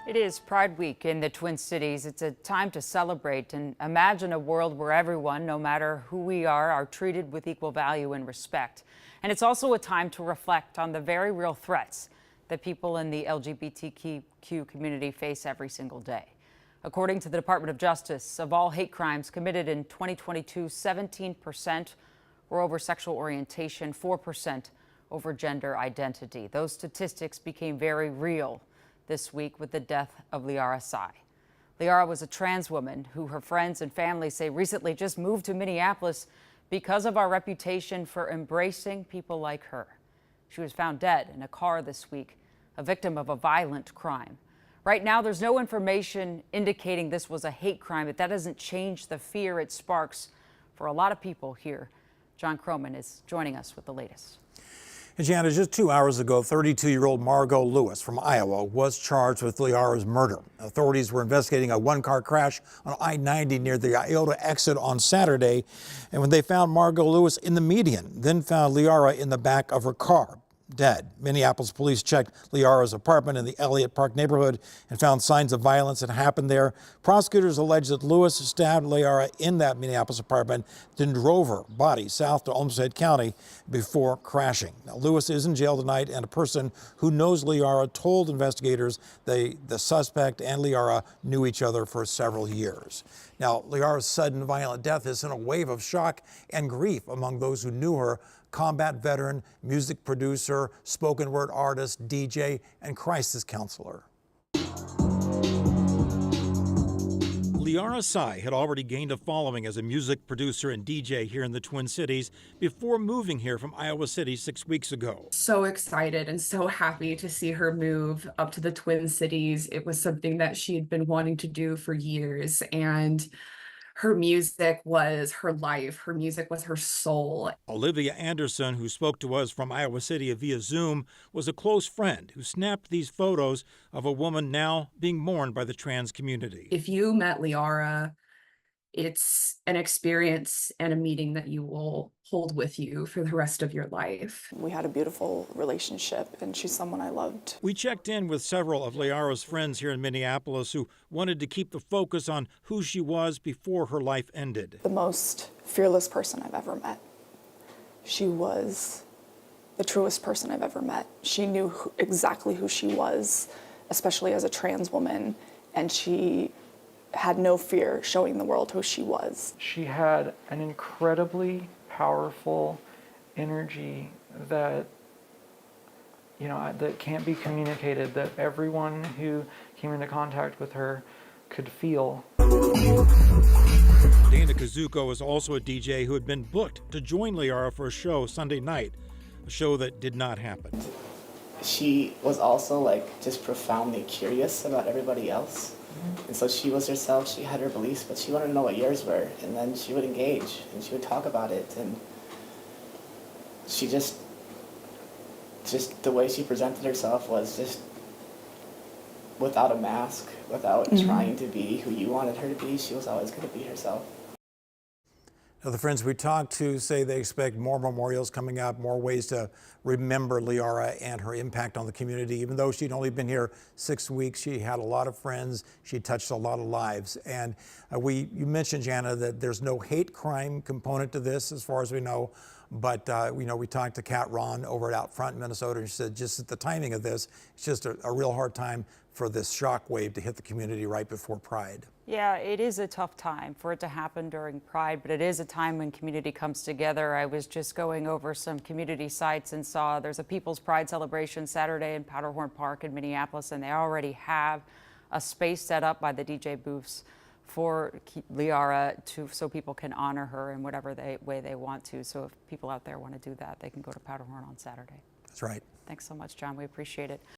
It is Pride Week in the Twin Cities. It's a time to celebrate and imagine a world where everyone, no matter who we are treated with equal value and respect. And it's also a time to reflect on the very real threats that people in the LGBTQ community face every single day. According to the Department of Justice, of all hate crimes committed in 2022, 17% were over sexual orientation, 4% over gender identity. Those statistics became very real this week with the death of Liara Sy. Liara was a trans woman who her friends and family say recently just moved to Minneapolis because of our reputation for embracing people like her. She was found dead in a car this week, a victim of a violent crime. Right now, there's no information indicating this was a hate crime, but that doesn't change the fear it sparks for a lot of people here. John Croman is joining us with the latest. And Jana, just 2 hours ago, 32-year-old Margot Lewis from Iowa was charged with Liara's murder. Authorities were investigating a one-car crash on I-90 near the Iota exit on Saturday. And when they found Margot Lewis in the median, then found Liara in the back of her car, dead. Minneapolis police checked Liara's apartment in the Elliott Park neighborhood and found signs of violence that happened there. Prosecutors allege that Lewis stabbed Liara in that Minneapolis apartment, then drove her body south to Olmsted County before crashing. Now, Lewis is in jail tonight, and a person who knows Liara told investigators the suspect and Liara knew each other for several years. Now, Liara's sudden violent death has sent a wave of shock and grief among those who knew her. Combat veteran, music producer, spoken word artist, DJ, and crisis counselor. Liara Sy had already gained a following as a music producer and DJ here in the Twin Cities before moving here from Iowa City 6 weeks ago. So excited and so happy to see her move up to the Twin Cities. It was something that she had been wanting to do for years, and her music was her life. Her music was her soul. Olivia Anderson, who spoke to us from Iowa City via Zoom, was a close friend who snapped these photos of a woman now being mourned by the trans community. If you met Liara, it's an experience and a meeting that you will hold with you for the rest of your life. We had a beautiful relationship, and she's someone I loved. We checked in with several of Liara's friends here in Minneapolis who wanted to keep the focus on who she was before her life ended. The most fearless person I've ever met. She was the truest person I've ever met. She knew exactly who she was, especially as a trans woman, and she had no fear showing the world who she was. She had an incredibly powerful energy that, that can't be communicated, that everyone who came into contact with her could feel. Dana Kazuko is also a DJ who had been booked to join Liara for a show Sunday night, a show that did not happen. She was also just profoundly curious about everybody else. And so she was herself, she had her beliefs, but she wanted to know what yours were. And then she would engage and she would talk about it. And she just the way she presented herself was just without a mask, without trying to be who you wanted her to be. She was always going to be herself. Now, the friends we talked to say they expect more memorials coming up, more ways to remember Liara and her impact on the community. Even though she'd only been here 6 weeks, she had a lot of friends. She touched a lot of lives. And you mentioned, Jana, that there's no hate crime component to this as far as we know. But, we talked to Kat Ron over at Out Front in Minnesota, and she said just at the timing of this, it's just a real hard time for this shock wave to hit the community right before Pride. Yeah, it is a tough time for it to happen during Pride, but it is a time when community comes together. I was just going over some community sites and saw there's a People's Pride celebration Saturday in Powderhorn Park in Minneapolis, and they already have a space set up by the DJ booths for Liara so people can honor her in whatever way they want to. So if people out there want to do that, they can go to Powderhorn on Saturday. That's right. Thanks so much, John. We appreciate it.